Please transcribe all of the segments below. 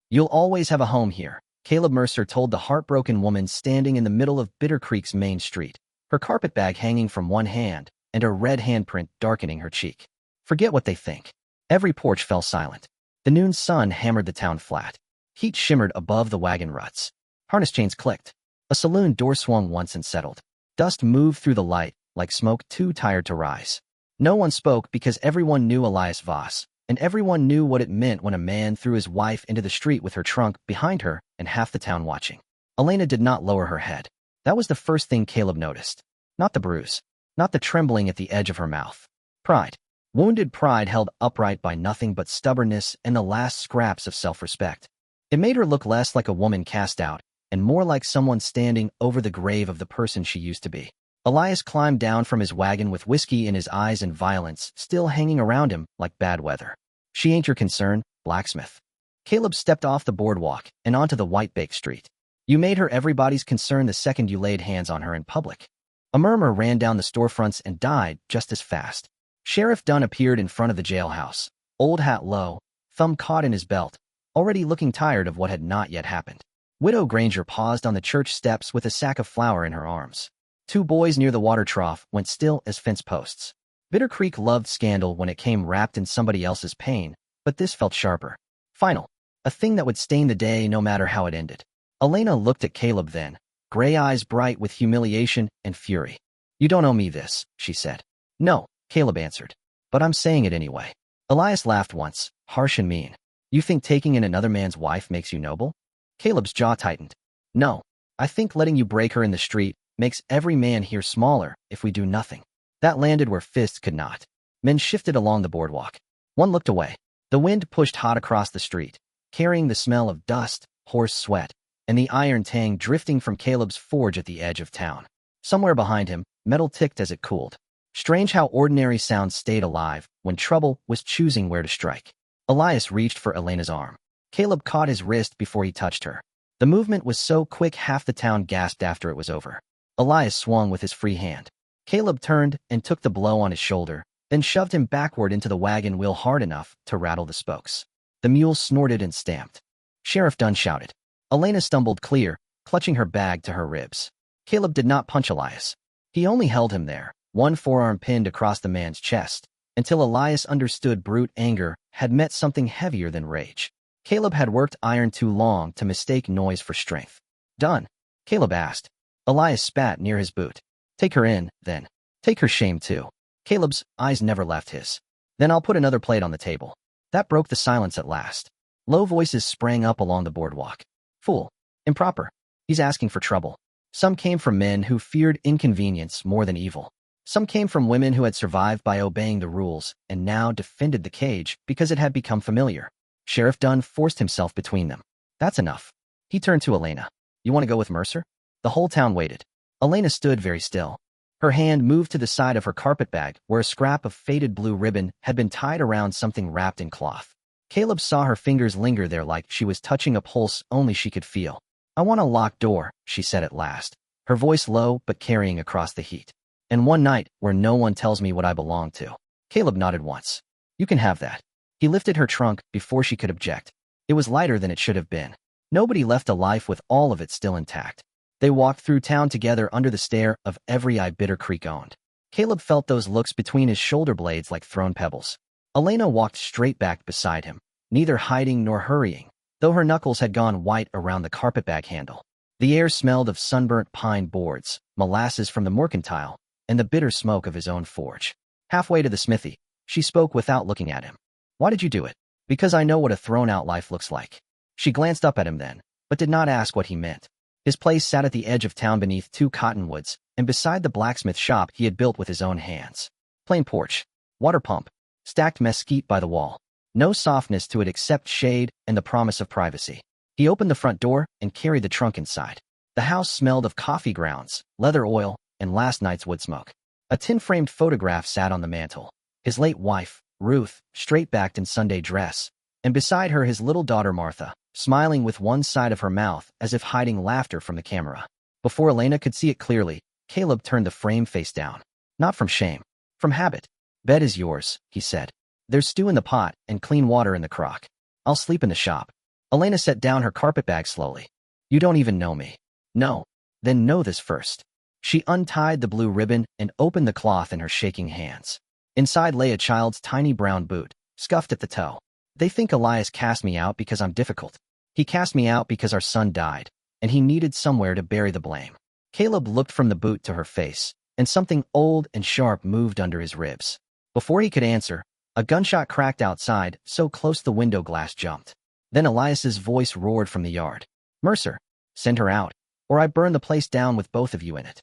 You'll always have a home here, Caleb Mercer told the heartbroken woman standing in the middle of Bitter Creek's main street, her carpetbag hanging from one hand and her red handprint darkening her cheek. Forget what they think. Every porch fell silent. The noon sun hammered the town flat. Heat shimmered above the wagon ruts. Harness chains clicked. A saloon door swung once and settled. Dust moved through the light like smoke too tired to rise. No one spoke because everyone knew Elias Voss, and everyone knew what it meant when a man threw his wife into the street with her trunk behind her and half the town watching. Elena did not lower her head. That was the first thing Caleb noticed. Not the bruise. Not the trembling at the edge of her mouth. Pride. Wounded pride held upright by nothing but stubbornness and the last scraps of self-respect. It made her look less like a woman cast out and more like someone standing over the grave of the person she used to be. Elias climbed down from his wagon with whiskey in his eyes and violence still hanging around him like bad weather. She ain't your concern, blacksmith. Caleb stepped off the boardwalk and onto the white-baked street. You made her everybody's concern the second you laid hands on her in public. A murmur ran down the storefronts and died just as fast. Sheriff Dunn appeared in front of the jailhouse, old hat low, thumb caught in his belt, already looking tired of what had not yet happened. Widow Granger paused on the church steps with a sack of flour in her arms. Two boys near the water trough went still as fence posts. Bitter Creek loved scandal when it came wrapped in somebody else's pain, but this felt sharper. Final. A thing that would stain the day no matter how it ended. Elena looked at Caleb then, gray eyes bright with humiliation and fury. You don't owe me this, she said. No, Caleb answered. But I'm saying it anyway. Elias laughed once, harsh and mean. You think taking in another man's wife makes you noble? Caleb's jaw tightened. No, I think letting you break her in the street makes every man here smaller if we do nothing. That landed where fists could not. Men shifted along the boardwalk. One looked away. The wind pushed hot across the street, carrying the smell of dust, horse sweat, and the iron tang drifting from Caleb's forge at the edge of town. Somewhere behind him, metal ticked as it cooled. Strange how ordinary sounds stayed alive when trouble was choosing where to strike. Elias reached for Elena's arm. Caleb caught his wrist before he touched her. The movement was so quick half the town gasped after it was over. Elias swung with his free hand. Caleb turned and took the blow on his shoulder, then shoved him backward into the wagon wheel hard enough to rattle the spokes. The mule snorted and stamped. Sheriff Dunn shouted. Elena stumbled clear, clutching her bag to her ribs. Caleb did not punch Elias. He only held him there, one forearm pinned across the man's chest, until Elias understood brute anger had met something heavier than rage. Caleb had worked iron too long to mistake noise for strength. Done? Caleb asked. Elias spat near his boot. Take her in, then. Take her shame too. Caleb's eyes never left his. Then I'll put another plate on the table. That broke the silence at last. Low voices sprang up along the boardwalk. Fool. Improper. He's asking for trouble. Some came from men who feared inconvenience more than evil. Some came from women who had survived by obeying the rules and now defended the cage because it had become familiar. Sheriff Dunn forced himself between them. That's enough. He turned to Elena. You want to go with Mercer? The whole town waited. Elena stood very still. Her hand moved to the side of her carpetbag where a scrap of faded blue ribbon had been tied around something wrapped in cloth. Caleb saw her fingers linger there like she was touching a pulse only she could feel. I want a locked door, she said at last, her voice low but carrying across the heat. And one night where no one tells me what I belong to. Caleb nodded once. You can have that. He lifted her trunk before she could object. It was lighter than it should have been. Nobody left a life with all of it still intact. They walked through town together under the stare of every eye Bitter Creek owned. Caleb felt those looks between his shoulder blades like thrown pebbles. Elena walked straight back beside him, neither hiding nor hurrying, though her knuckles had gone white around the carpetbag handle. The air smelled of sunburnt pine boards, molasses from the mercantile, and the bitter smoke of his own forge. Halfway to the smithy, she spoke without looking at him. Why did you do it? Because I know what a thrown-out life looks like. She glanced up at him then, but did not ask what he meant. His place sat at the edge of town beneath two cottonwoods, and beside the blacksmith shop he had built with his own hands. Plain porch, water pump, stacked mesquite by the wall. No softness to it except shade and the promise of privacy. He opened the front door and carried the trunk inside. The house smelled of coffee grounds, leather oil, and last night's wood smoke. A tin-framed photograph sat on the mantel. His late wife, Ruth, straight-backed in Sunday dress, and beside her his little daughter Martha, smiling with one side of her mouth as if hiding laughter from the camera. Before Elena could see it clearly, Caleb turned the frame face down. Not from shame. From habit. Bed is yours, he said. There's stew in the pot and clean water in the crock. I'll sleep in the shop. Elena set down her carpetbag slowly. You don't even know me. No. Then know this first. She untied the blue ribbon and opened the cloth in her shaking hands. Inside lay a child's tiny brown boot, scuffed at the toe. They think Elias cast me out because I'm difficult. He cast me out because our son died, and he needed somewhere to bury the blame. Caleb looked from the boot to her face, and something old and sharp moved under his ribs. Before he could answer, a gunshot cracked outside, so close the window glass jumped. Then Elias's voice roared from the yard. Mercer, send her out, or I burn the place down with both of you in it.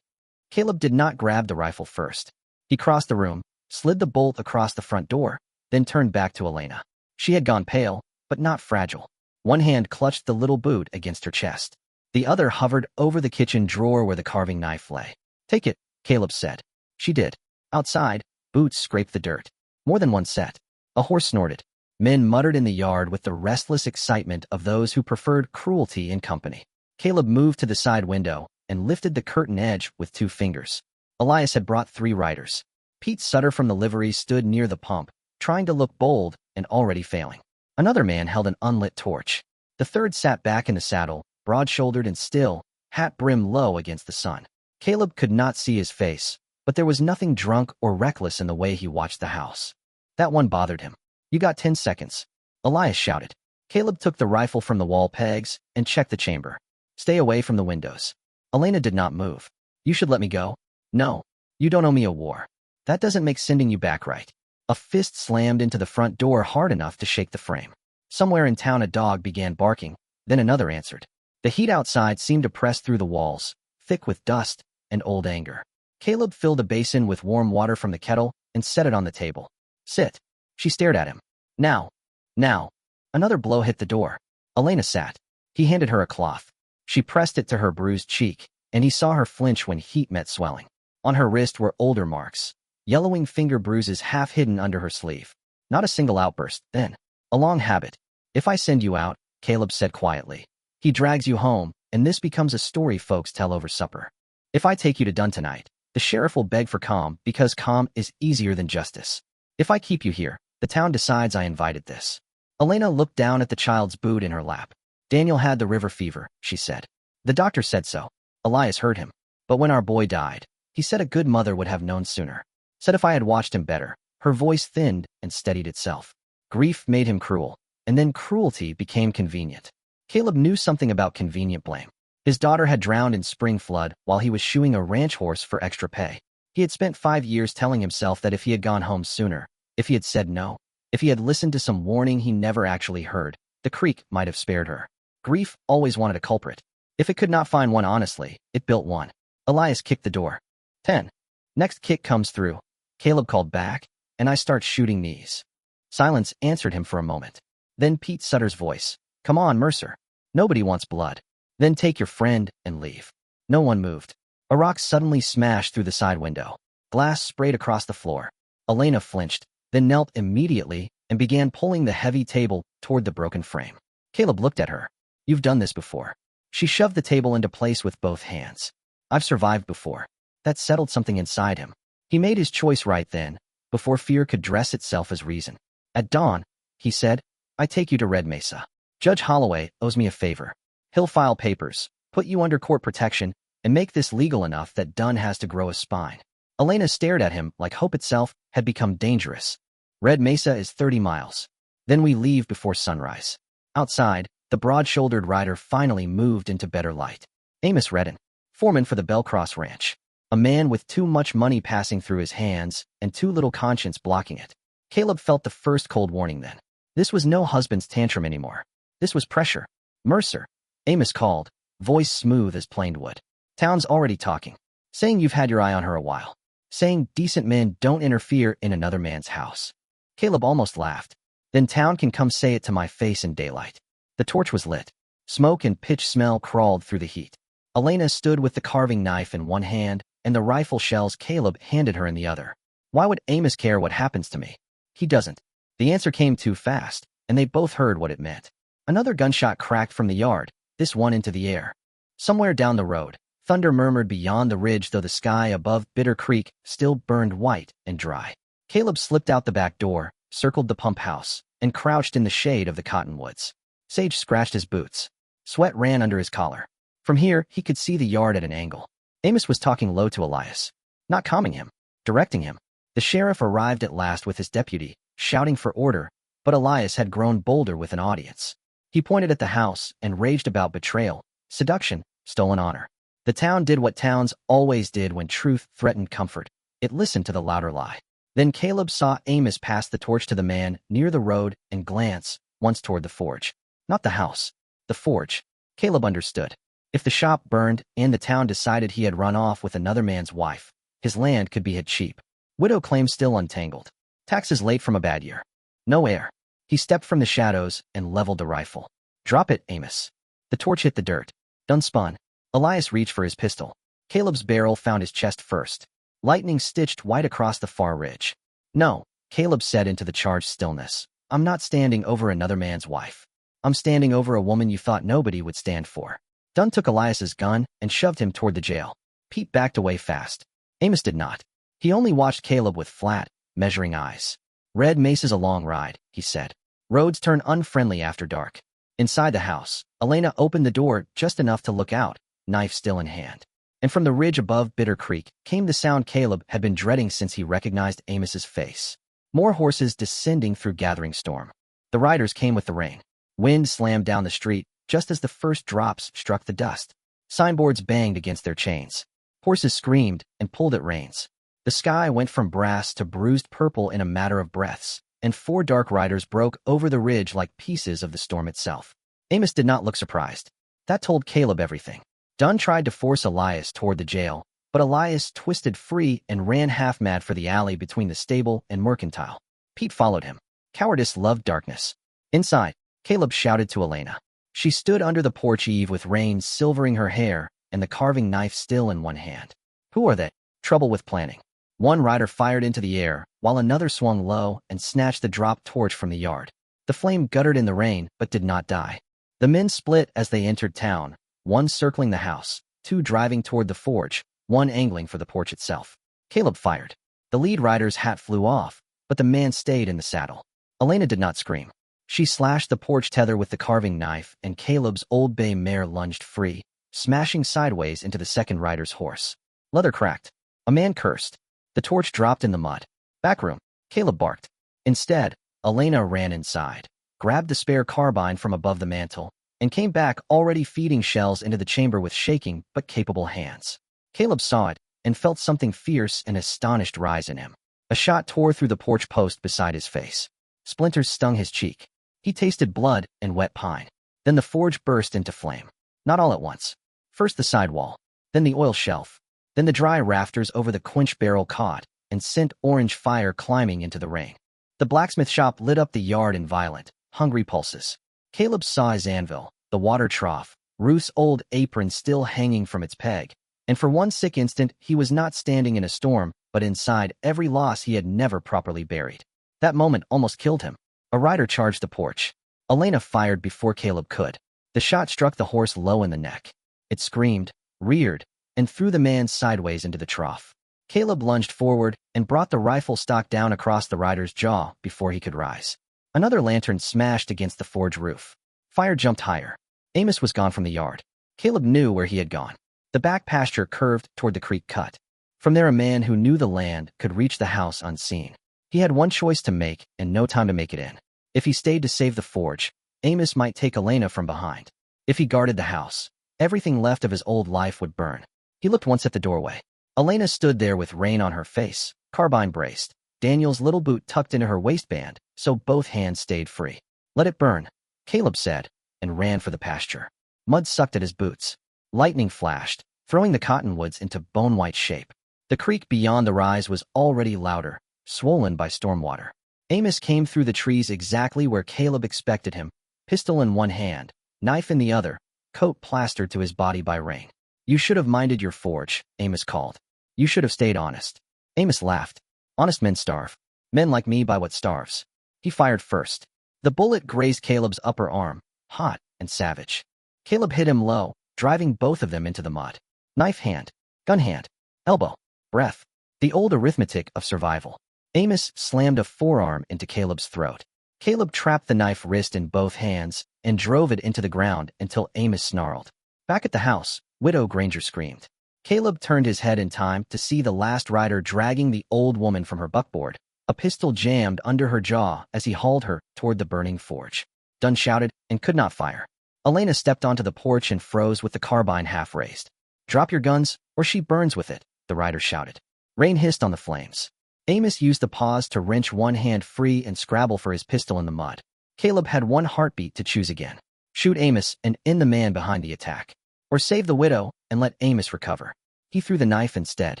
Caleb did not grab the rifle first. He crossed the room, slid the bolt across the front door, then turned back to Elena. She had gone pale, but not fragile. One hand clutched the little boot against her chest. The other hovered over the kitchen drawer where the carving knife lay. Take it, Caleb said. She did. Outside, boots scraped the dirt. More than one set. A horse snorted. Men muttered in the yard with the restless excitement of those who preferred cruelty in company. Caleb moved to the side window and lifted the curtain edge with 2 fingers. Elias had brought 3 riders. Pete Sutter from the livery stood near the pump, trying to look bold and already failing. Another man held an unlit torch. The third sat back in the saddle, broad-shouldered and still, hat brim low against the sun. Caleb could not see his face, but there was nothing drunk or reckless in the way he watched the house. That one bothered him. You got 10 seconds. Elias shouted. Caleb took the rifle from the wall pegs and checked the chamber. Stay away from the windows. Elena did not move. You should let me go. No. You don't owe me a war. That doesn't make sending you back right. A fist slammed into the front door hard enough to shake the frame. Somewhere in town a dog began barking, then another answered. The heat outside seemed to press through the walls, thick with dust and old anger. Caleb filled a basin with warm water from the kettle and set it on the table. Sit. She stared at him. Now. Now. Another blow hit the door. Elena sat. He handed her a cloth. She pressed it to her bruised cheek, and he saw her flinch when heat met swelling. On her wrist were older marks, yellowing finger bruises half hidden under her sleeve. Not a single outburst, then. A long habit. If I send you out, Caleb said quietly, he drags you home, and this becomes a story folks tell over supper. If I take you to Dunn tonight, the sheriff will beg for calm because calm is easier than justice. If I keep you here, the town decides I invited this. Elena looked down at the child's boot in her lap. Daniel had the river fever, she said. The doctor said so. Elias heard him. But when our boy died, he said a good mother would have known sooner. Said if I had watched him better. Her voice thinned and steadied itself. Grief made him cruel, and then cruelty became convenient. Caleb knew something about convenient blame. His daughter had drowned in spring flood while he was shoeing a ranch horse for extra pay. He had spent 5 years telling himself that if he had gone home sooner, if he had said no, if he had listened to some warning he never actually heard, the creek might have spared her. Grief always wanted a culprit. If it could not find one honestly, it built one. Elias kicked the door. 10. Next kick comes through. Caleb called back, and I start shooting knees. Silence answered him for a moment. Then Pete Sutter's voice. Come on, Mercer. Nobody wants blood. Then take your friend and leave. No one moved. A rock suddenly smashed through the side window. Glass sprayed across the floor. Elena flinched, then knelt immediately and began pulling the heavy table toward the broken frame. Caleb looked at her. You've done this before. She shoved the table into place with both hands. I've survived before. That settled something inside him. He made his choice right then, before fear could dress itself as reason. At dawn, he said, I take you to Red Mesa. Judge Holloway owes me a favor. He'll file papers, put you under court protection, and make this legal enough that Dunn has to grow a spine. Elena stared at him like hope itself had become dangerous. Red Mesa is 30 miles. Then we leave before sunrise. Outside, the broad-shouldered rider finally moved into better light. Amos Redden, foreman for the Bellcross Ranch. A man with too much money passing through his hands and too little conscience blocking it. Caleb felt the first cold warning then. This was no husband's tantrum anymore. This was pressure. Mercer, Amos called, voice smooth as planed wood. Town's already talking. Saying you've had your eye on her a while. Saying decent men don't interfere in another man's house. Caleb almost laughed. Then town can come say it to my face in daylight. The torch was lit. Smoke and pitch smell crawled through the heat. Elena stood with the carving knife in one hand and the rifle shells Caleb handed her in the other. Why would Amos care what happens to me? He doesn't. The answer came too fast, and they both heard what it meant. Another gunshot cracked from the yard, this one into the air. Somewhere down the road, thunder murmured beyond the ridge though the sky above Bitter Creek still burned white and dry. Caleb slipped out the back door, circled the pump house, and crouched in the shade of the cottonwoods. Sage scratched his boots. Sweat ran under his collar. From here, he could see the yard at an angle. Amos was talking low to Elias, not calming him, directing him. The sheriff arrived at last with his deputy, shouting for order, but Elias had grown bolder with an audience. He pointed at the house and raged about betrayal, seduction, stolen honor. The town did what towns always did when truth threatened comfort. It listened to the louder lie. Then Caleb saw Amos pass the torch to the man near the road and glance once toward the forge. Not the house, the forge. Caleb understood. If the shop burned and the town decided he had run off with another man's wife, his land could be had cheap. Widow claim still untangled. Taxes late from a bad year. No air. He stepped from the shadows and leveled the rifle. Drop it, Amos. The torch hit the dirt. Dun spun. Elias reached for his pistol. Caleb's barrel found his chest first. Lightning stitched white across the far ridge. No, Caleb said into the charged stillness. I'm not standing over another man's wife. I'm standing over a woman you thought nobody would stand for. Dunn took Elias's gun and shoved him toward the jail. Pete backed away fast. Amos did not. He only watched Caleb with flat, measuring eyes. Red Mesa's a long ride, he said. Roads turn unfriendly after dark. Inside the house, Elena opened the door just enough to look out, knife still in hand. And from the ridge above Bitter Creek came the sound Caleb had been dreading since he recognized Amos's face. More horses descending through gathering storm. The riders came with the rain. Wind slammed down the street just as the first drops struck the dust. Signboards banged against their chains. Horses screamed and pulled at reins. The sky went from brass to bruised purple in a matter of breaths, and 4 dark riders broke over the ridge like pieces of the storm itself. Amos did not look surprised. That told Caleb everything. Dunn tried to force Elias toward the jail, but Elias twisted free and ran half-mad for the alley between the stable and mercantile. Pete followed him. Cowardice loved darkness. Inside, Caleb shouted to Elena. She stood under the porch eave with rain silvering her hair and the carving knife still in one hand. Who are they? Trouble with planning. One rider fired into the air, while another swung low and snatched the dropped torch from the yard. The flame guttered in the rain, but did not die. The men split as they entered town, one circling the house, 2 driving toward the forge, 1 angling for the porch itself. Caleb fired. The lead rider's hat flew off, but the man stayed in the saddle. Elena did not scream. She slashed the porch tether with the carving knife, and Caleb's old bay mare lunged free, smashing sideways into the second rider's horse. Leather cracked. A man cursed. The torch dropped in the mud. Backroom. Caleb barked. Instead, Elena ran inside, grabbed the spare carbine from above the mantel, and came back already feeding shells into the chamber with shaking but capable hands. Caleb saw it and felt something fierce and astonished rise in him. A shot tore through the porch post beside his face. Splinters stung his cheek. He tasted blood and wet pine. Then the forge burst into flame. Not all at once. First the sidewall, then the oil shelf, then the dry rafters over the quench barrel caught and sent orange fire climbing into the rain. The blacksmith shop lit up the yard in violent, hungry pulses. Caleb saw his anvil, the water trough, Ruth's old apron still hanging from its peg, and for one sick instant he was not standing in a storm, but inside every loss he had never properly buried. That moment almost killed him. A rider charged the porch. Elena fired before Caleb could. The shot struck the horse low in the neck. It screamed, reared, and threw the man sideways into the trough. Caleb lunged forward and brought the rifle stock down across the rider's jaw before he could rise. Another lantern smashed against the forge roof. Fire jumped higher. Amos was gone from the yard. Caleb knew where he had gone. The back pasture curved toward the creek cut. From there a man who knew the land could reach the house unseen. He had one choice to make and no time to make it in. If he stayed to save the forge, Amos might take Elena from behind. If he guarded the house, everything left of his old life would burn. He looked once at the doorway. Elena stood there with rain on her face, carbine braced, Daniel's little boot tucked into her waistband, so both hands stayed free. Let it burn, Caleb said, and ran for the pasture. Mud sucked at his boots. Lightning flashed, throwing the cottonwoods into bone-white shape. The creek beyond the rise was already louder, swollen by storm water. Amos came through the trees exactly where Caleb expected him, pistol in one hand, knife in the other, coat plastered to his body by rain. You should have minded your forge, Amos called. You should have stayed honest. Amos laughed. Honest men starve. Men like me buy what starves. He fired first. The bullet grazed Caleb's upper arm, hot and savage. Caleb hit him low, driving both of them into the mud. Knife hand, gun hand, elbow, breath. The old arithmetic of survival. Amos slammed a forearm into Caleb's throat. Caleb trapped the knife wrist in both hands and drove it into the ground until Amos snarled. Back at the house, Widow Granger screamed. Caleb turned his head in time to see the last rider dragging the old woman from her buckboard, a pistol jammed under her jaw as he hauled her toward the burning forge. Dunn shouted and could not fire. Elena stepped onto the porch and froze with the carbine half raised. Drop your guns, or she burns with it, the rider shouted. Rain hissed on the flames. Amos used the pause to wrench one hand free and scrabble for his pistol in the mud. Caleb had one heartbeat to choose again. Shoot Amos and end the man behind the attack. Or save the widow and let Amos recover. He threw the knife instead,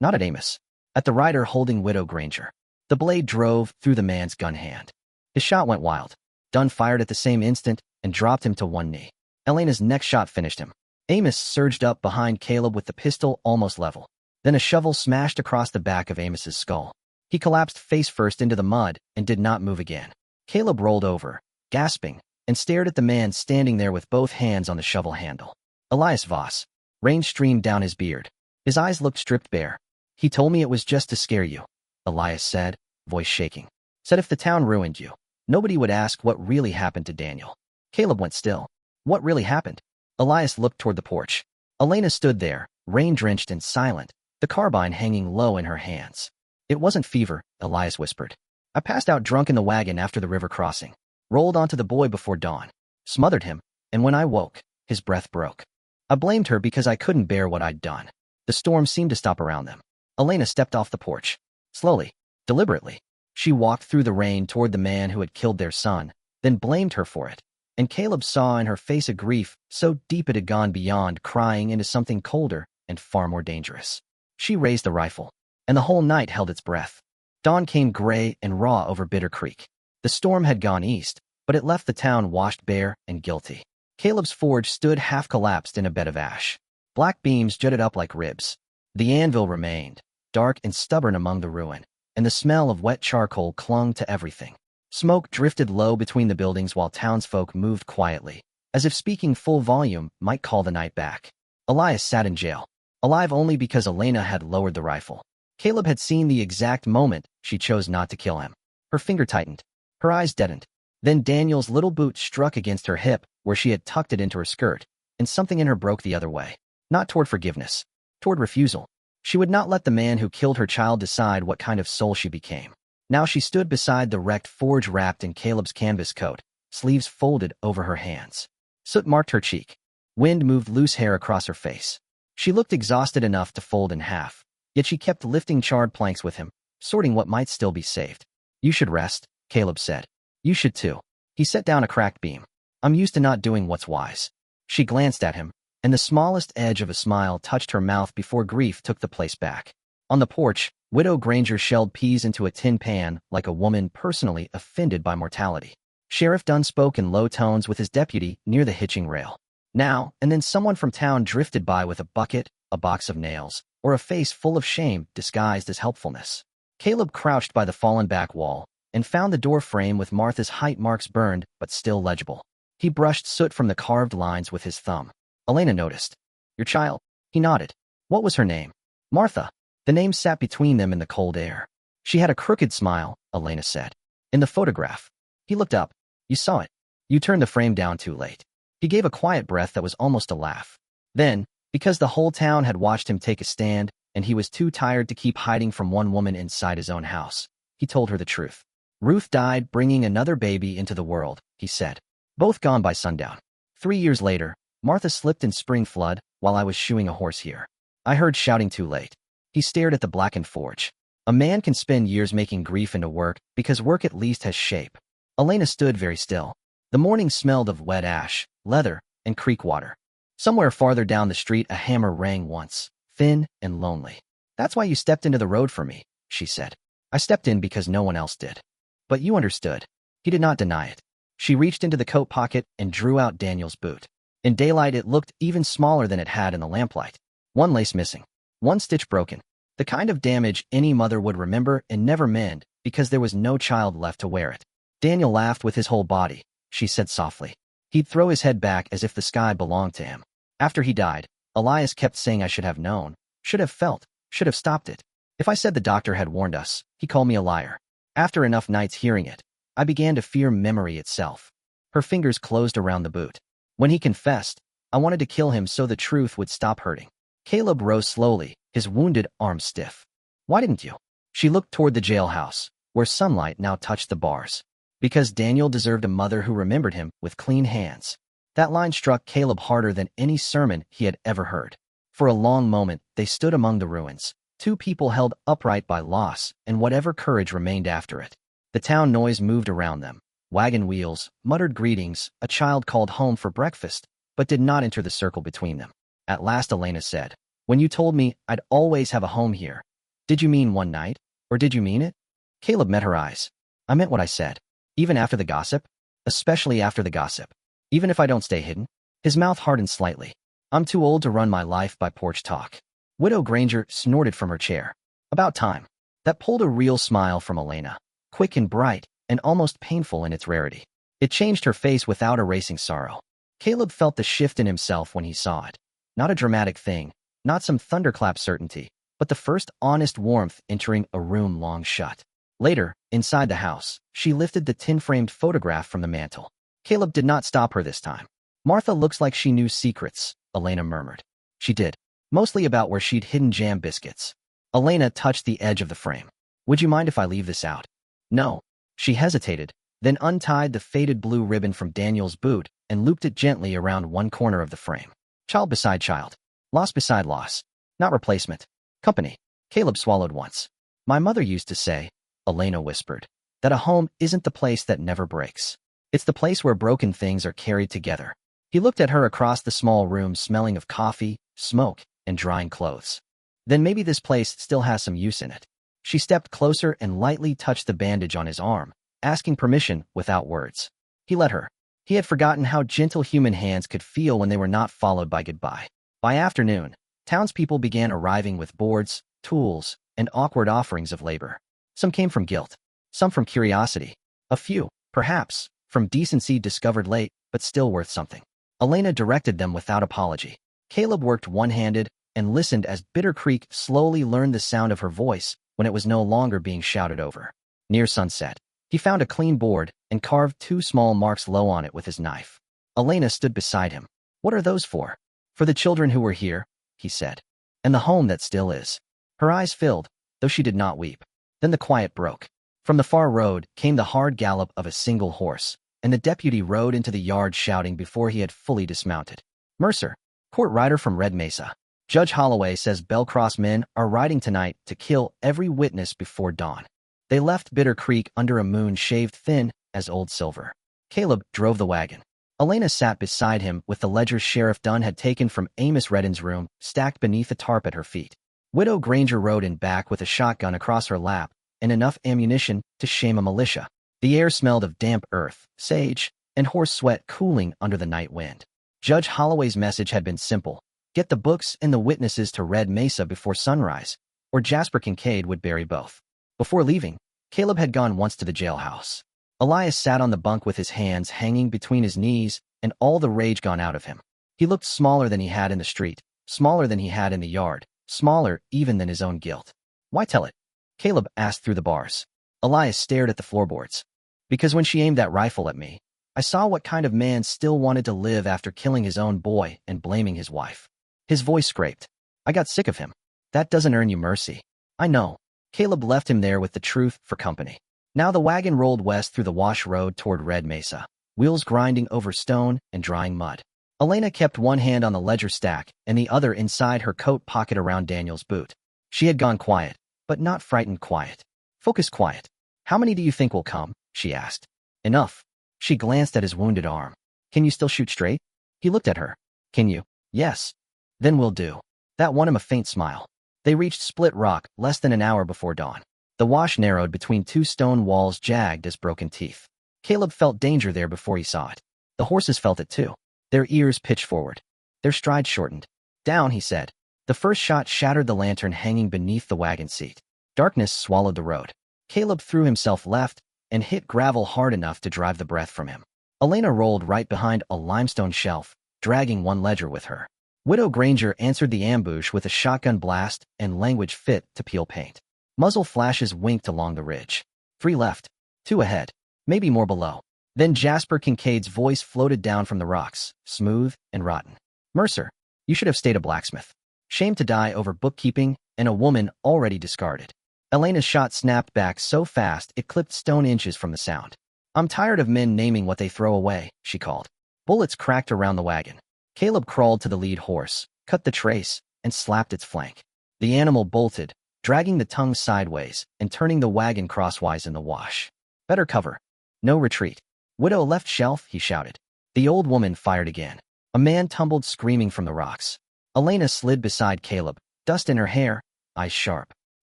not at Amos, at the rider holding Widow Granger. The blade drove through the man's gun hand. His shot went wild. Dunn fired at the same instant and dropped him to one knee. Elena's next shot finished him. Amos surged up behind Caleb with the pistol almost level. Then a shovel smashed across the back of Amos's skull. He collapsed face first into the mud and did not move again. Caleb rolled over, gasping, and stared at the man standing there with both hands on the shovel handle. Elias Voss. Rain streamed down his beard. His eyes looked stripped bare. He told me it was just to scare you, Elias said, voice shaking. Said if the town ruined you, nobody would ask what really happened to Daniel. Caleb went still. What really happened? Elias looked toward the porch. Elena stood there, rain-drenched and silent, the carbine hanging low in her hands. It wasn't fever, Elias whispered. I passed out drunk in the wagon after the river crossing. Rolled onto the boy before dawn. Smothered him, and when I woke, his breath broke. I blamed her because I couldn't bear what I'd done. The storm seemed to stop around them. Elena stepped off the porch. Slowly, deliberately. She walked through the rain toward the man who had killed their son, then blamed her for it. And Caleb saw in her face a grief so deep it had gone beyond crying into something colder and far more dangerous. She raised the rifle, and the whole night held its breath. Dawn came gray and raw over Bitter Creek. The storm had gone east, but it left the town washed bare and guilty. Caleb's forge stood half-collapsed in a bed of ash. Black beams jutted up like ribs. The anvil remained, dark and stubborn among the ruin, and the smell of wet charcoal clung to everything. Smoke drifted low between the buildings while townsfolk moved quietly, as if speaking full volume might call the night back. Elias sat in jail, alive only because Elena had lowered the rifle. Caleb had seen the exact moment she chose not to kill him. Her finger tightened. Her eyes deadened. Then Daniel's little boot struck against her hip where she had tucked it into her skirt, and something in her broke the other way. Not toward forgiveness, toward refusal. She would not let the man who killed her child decide what kind of soul she became. Now she stood beside the wrecked forge wrapped in Caleb's canvas coat, sleeves folded over her hands. Soot marked her cheek. Wind moved loose hair across her face. She looked exhausted enough to fold in half, yet she kept lifting charred planks with him, sorting what might still be saved. You should rest, Caleb said. You should too. He set down a cracked beam. I'm used to not doing what's wise. She glanced at him, and the smallest edge of a smile touched her mouth before grief took the place back. On the porch, Widow Granger shelled peas into a tin pan like a woman personally offended by mortality. Sheriff Dunn spoke in low tones with his deputy near the hitching rail. Now and then someone from town drifted by with a bucket, a box of nails, or a face full of shame disguised as helpfulness. Caleb crouched by the fallen back wall and found the door frame with Martha's height marks burned but still legible. He brushed soot from the carved lines with his thumb. Elena noticed. Your child? He nodded. What was her name? Martha. The name sat between them in the cold air. She had a crooked smile, Elena said. In the photograph. He looked up. You saw it. You turned the frame down too late. He gave a quiet breath that was almost a laugh. Then, because the whole town had watched him take a stand, and he was too tired to keep hiding from one woman inside his own house, he told her the truth. Ruth died bringing another baby into the world, he said. Both gone by sundown. 3 years later, Martha slipped in spring flood while I was shoeing a horse here. I heard shouting too late. He stared at the blackened forge. A man can spend years making grief into work because work at least has shape. Elena stood very still. The morning smelled of wet ash, leather, and creek water. Somewhere farther down the street a hammer rang once, thin and lonely. That's why you stepped into the road for me, she said. I stepped in because no one else did. But you understood. He did not deny it. She reached into the coat pocket and drew out Daniel's boot. In daylight it looked even smaller than it had in the lamplight. One lace missing. One stitch broken. The kind of damage any mother would remember and never mend because there was no child left to wear it. Daniel laughed with his whole body, she said softly. He'd throw his head back as if the sky belonged to him. After he died, Elias kept saying I should have known, should have felt, should have stopped it. If I said the doctor had warned us, he called me a liar. After enough nights hearing it, I began to fear memory itself. Her fingers closed around the boot. When he confessed, I wanted to kill him so the truth would stop hurting. Caleb rose slowly, his wounded arm stiff. Why didn't you? She looked toward the jailhouse, where sunlight now touched the bars. Because Daniel deserved a mother who remembered him with clean hands. That line struck Caleb harder than any sermon he had ever heard. For a long moment, they stood among the ruins, two people held upright by loss and whatever courage remained after it. The town noise moved around them. Wagon wheels, muttered greetings, a child called home for breakfast, but did not enter the circle between them. At last Elena said, "When you told me I'd always have a home here, did you mean one night, or did you mean it?" Caleb met her eyes. "I meant what I said. Even after the gossip? Especially after the gossip. Even if I don't stay hidden?" His mouth hardened slightly. "I'm too old to run my life by porch talk." Widow Granger snorted from her chair. "About time." That pulled a real smile from Elena, quick and bright, and almost painful in its rarity. It changed her face without erasing sorrow. Caleb felt the shift in himself when he saw it. Not a dramatic thing, not some thunderclap certainty, but the first honest warmth entering a room long shut. Later, inside the house, she lifted the tin-framed photograph from the mantel. Caleb did not stop her this time. "Martha looks like she knew secrets," Elena murmured. She did. Mostly about where she'd hidden jam biscuits. Elena touched the edge of the frame. "Would you mind if I leave this out?" "No." She hesitated, then untied the faded blue ribbon from Daniel's boot and looped it gently around one corner of the frame. Child beside child. Loss beside loss. Not replacement. Company. Caleb swallowed once. "My mother used to say," Elena whispered, "that a home isn't the place that never breaks. It's the place where broken things are carried together." He looked at her across the small room smelling of coffee, smoke, and drying clothes. "Then maybe this place still has some use in it." She stepped closer and lightly touched the bandage on his arm, asking permission without words. He let her. He had forgotten how gentle human hands could feel when they were not followed by goodbye. By afternoon, townspeople began arriving with boards, tools, and awkward offerings of labor. Some came from guilt, some from curiosity, a few, perhaps, from decency discovered late, but still worth something. Elena directed them without apology. Caleb worked one-handed and listened as Bitter Creek slowly learned the sound of her voice when it was no longer being shouted over. Near sunset, he found a clean board and carved two small marks low on it with his knife. Elena stood beside him. "What are those for?" "For the children who were here," he said, "and the home that still is." Her eyes filled, though she did not weep. Then the quiet broke. From the far road came the hard gallop of a single horse, and the deputy rode into the yard shouting before he had fully dismounted. "Mercer, court rider from Red Mesa. Judge Holloway says Bellcross men are riding tonight to kill every witness before dawn." They left Bitter Creek under a moon shaved thin as old silver. Caleb drove the wagon. Elena sat beside him with the ledger Sheriff Dunn had taken from Amos Reddin's room stacked beneath a tarp at her feet. Widow Granger rode in back with a shotgun across her lap and enough ammunition to shame a militia. The air smelled of damp earth, sage, and horse sweat cooling under the night wind. Judge Holloway's message had been simple. Get the books and the witnesses to Red Mesa before sunrise, or Jasper Kincaid would bury both. Before leaving, Caleb had gone once to the jailhouse. Elias sat on the bunk with his hands hanging between his knees and all the rage gone out of him. He looked smaller than he had in the street, smaller than he had in the yard, smaller even than his own guilt. "Why tell it?" Caleb asked through the bars. Elias stared at the floorboards. "Because when she aimed that rifle at me, I saw what kind of man still wanted to live after killing his own boy and blaming his wife." His voice scraped. "I got sick of him. That doesn't earn you mercy." "I know." Caleb left him there with the truth for company. Now the wagon rolled west through the wash road toward Red Mesa, wheels grinding over stone and drying mud. Elena kept one hand on the ledger stack and the other inside her coat pocket around Daniel's boot. She had gone quiet, but not frightened quiet. Focused quiet. "How many do you think will come?" she asked. "Enough." She glanced at his wounded arm. "Can you still shoot straight?" He looked at her. "Can you?" "Yes." "Then we'll do." That won him a faint smile. They reached Split Rock less than an hour before dawn. The wash narrowed between two stone walls jagged as broken teeth. Caleb felt danger there before he saw it. The horses felt it too. Their ears pitched forward. Their strides shortened. "Down," he said. The first shot shattered the lantern hanging beneath the wagon seat. Darkness swallowed the road. Caleb threw himself left and hit gravel hard enough to drive the breath from him. Elena rolled right behind a limestone shelf, dragging one ledger with her. Widow Granger answered the ambush with a shotgun blast and language fit to peel paint. Muzzle flashes winked along the ridge. 3 left. 2 ahead. maybe more below. Then Jasper Kincaid's voice floated down from the rocks, smooth and rotten. Mercer, you should have stayed a blacksmith. Shame to die over bookkeeping and a woman already discarded. Elena's shot snapped back so fast it clipped stone inches from the sound. I'm tired of men naming what they throw away, she called. Bullets cracked around the wagon. Caleb crawled to the lead horse, cut the trace, and slapped its flank. The animal bolted, dragging the tongue sideways and turning the wagon crosswise in the wash. Better cover. No retreat. Widow left shelf, he shouted. The old woman fired again. A man tumbled screaming from the rocks. Elena slid beside Caleb, dust in her hair, eyes sharp.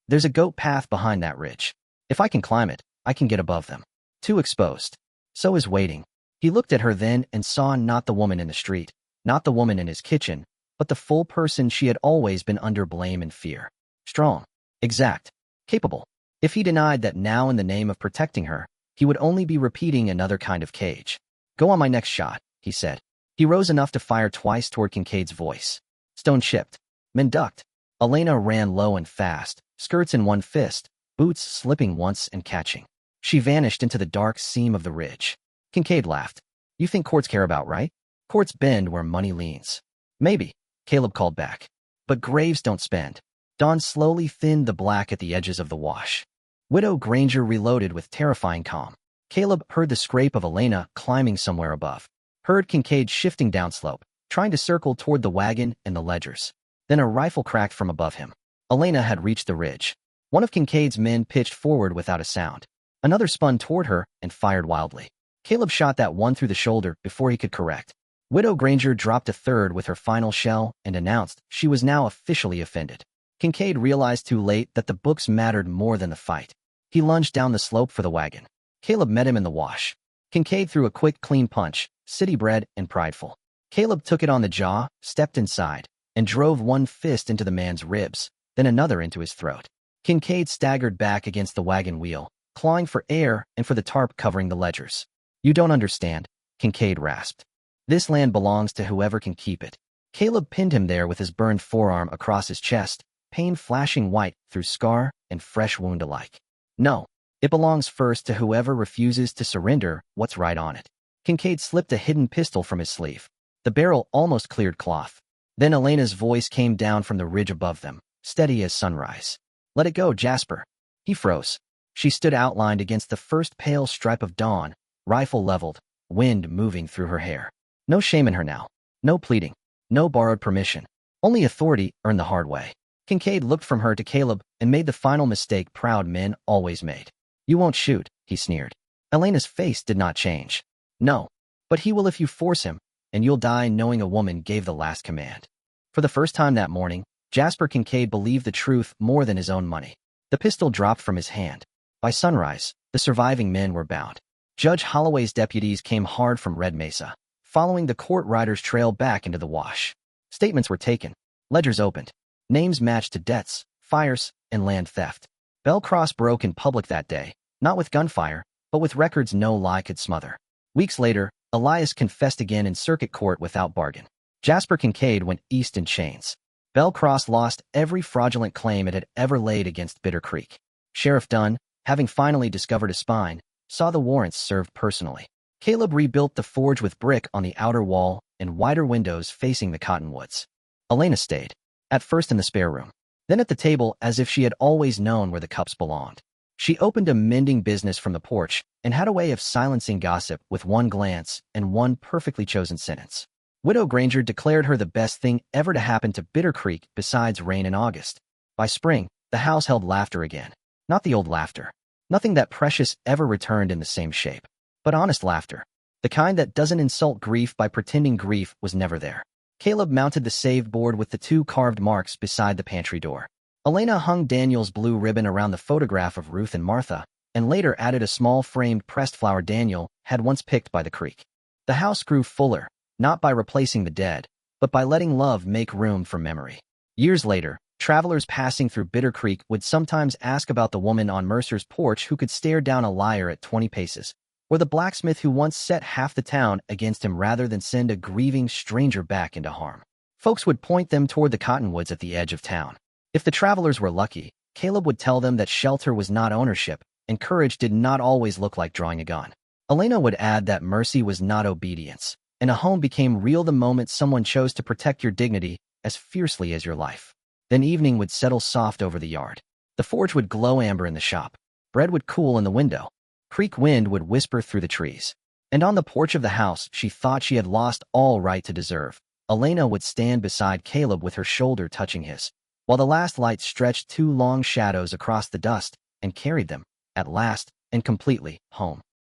There's a goat path behind that ridge. If I can climb it, I can get above them. Too exposed. So is waiting. He looked at her then and saw not the woman in the street, not the woman in his kitchen, but the full person she had always been under blame and fear. Strong. Exact. Capable. If he denied that now in the name of protecting her, he would only be repeating another kind of cage. Go on my next shot, he said. He rose enough to fire twice toward Kincaid's voice. Stone chipped. Men ducked. Elena ran low and fast, skirts in one fist, boots slipping once and catching. She vanished into the dark seam of the ridge. Kincaid laughed. You think courts care about right? Courts bend where money leans. Maybe, Caleb called back. But graves don't spend. Dawn slowly thinned the black at the edges of the wash. Widow Granger reloaded with terrifying calm. Caleb heard the scrape of Elena climbing somewhere above. Heard Kincaid shifting downslope, trying to circle toward the wagon and the ledgers. Then a rifle cracked from above him. Elena had reached the ridge. One of Kincaid's men pitched forward without a sound. Another spun toward her and fired wildly. Caleb shot that one through the shoulder before he could correct. Widow Granger dropped a third with her final shell and announced she was now officially offended. Kincaid realized too late that the books mattered more than the fight. He lunged down the slope for the wagon. Caleb met him in the wash. Kincaid threw a quick, clean punch, city-bred and prideful. Caleb took it on the jaw, stepped inside, and drove one fist into the man's ribs, then another into his throat. Kincaid staggered back against the wagon wheel, clawing for air and for the tarp covering the ledgers. You don't understand, Kincaid rasped. This land belongs to whoever can keep it. Caleb pinned him there with his burned forearm across his chest, pain flashing white through scar and fresh wound alike. No, it belongs first to whoever refuses to surrender what's right on it. Kincaid slipped a hidden pistol from his sleeve. The barrel almost cleared cloth. Then Elena's voice came down from the ridge above them, steady as sunrise. Let it go, Jasper. He froze. She stood outlined against the first pale stripe of dawn, rifle leveled, wind moving through her hair. No shame in her now. No pleading. No borrowed permission. Only authority earned the hard way. Kincaid looked from her to Caleb and made the final mistake proud men always made. You won't shoot, he sneered. Elena's face did not change. No, but he will if you force him, and you'll die knowing a woman gave the last command. For the first time that morning, Jasper Kincaid believed the truth more than his own money. The pistol dropped from his hand. By sunrise, the surviving men were bound. Judge Holloway's deputies came hard from Red Mesa, following the court rider's trail back into the wash. Statements were taken. Ledgers opened. Names matched to debts, fires, and land theft. Bell Cross broke in public that day, not with gunfire, but with records no lie could smother. Weeks later, Elias confessed again in circuit court without bargain. Jasper Kincaid went east in chains. Bell Cross lost every fraudulent claim it had ever laid against Bitter Creek. Sheriff Dunn, having finally discovered a spine, saw the warrants served personally. Caleb rebuilt the forge with brick on the outer wall and wider windows facing the cottonwoods. Elena stayed, at first in the spare room, then at the table as if she had always known where the cups belonged. She opened a mending business from the porch and had a way of silencing gossip with one glance and one perfectly chosen sentence. Widow Granger declared her the best thing ever to happen to Bitter Creek besides rain in August. By spring, the house held laughter again. Not the old laughter. Nothing that precious ever returned in the same shape. But honest laughter. The kind that doesn't insult grief by pretending grief was never there. Caleb mounted the save board with the 2 carved marks beside the pantry door. Elena hung Daniel's blue ribbon around the photograph of Ruth and Martha, and later added a small framed pressed flower Daniel had once picked by the creek. The house grew fuller, not by replacing the dead, but by letting love make room for memory. Years later, travelers passing through Bitter Creek would sometimes ask about the woman on Mercer's porch who could stare down a liar at 20 paces, or the blacksmith who once set half the town against him rather than send a grieving stranger back into harm. Folks would point them toward the cottonwoods at the edge of town. If the travelers were lucky, Caleb would tell them that shelter was not ownership, and courage did not always look like drawing a gun. Elena would add that mercy was not obedience, and a home became real the moment someone chose to protect your dignity as fiercely as your life. Then evening would settle soft over the yard. The forge would glow amber in the shop. Bread would cool in the window. Creek wind would whisper through the trees. And on the porch of the house she thought she had lost all right to deserve, Elena would stand beside Caleb with her shoulder touching his, while the last light stretched two long shadows across the dust and carried them, at last and completely, home.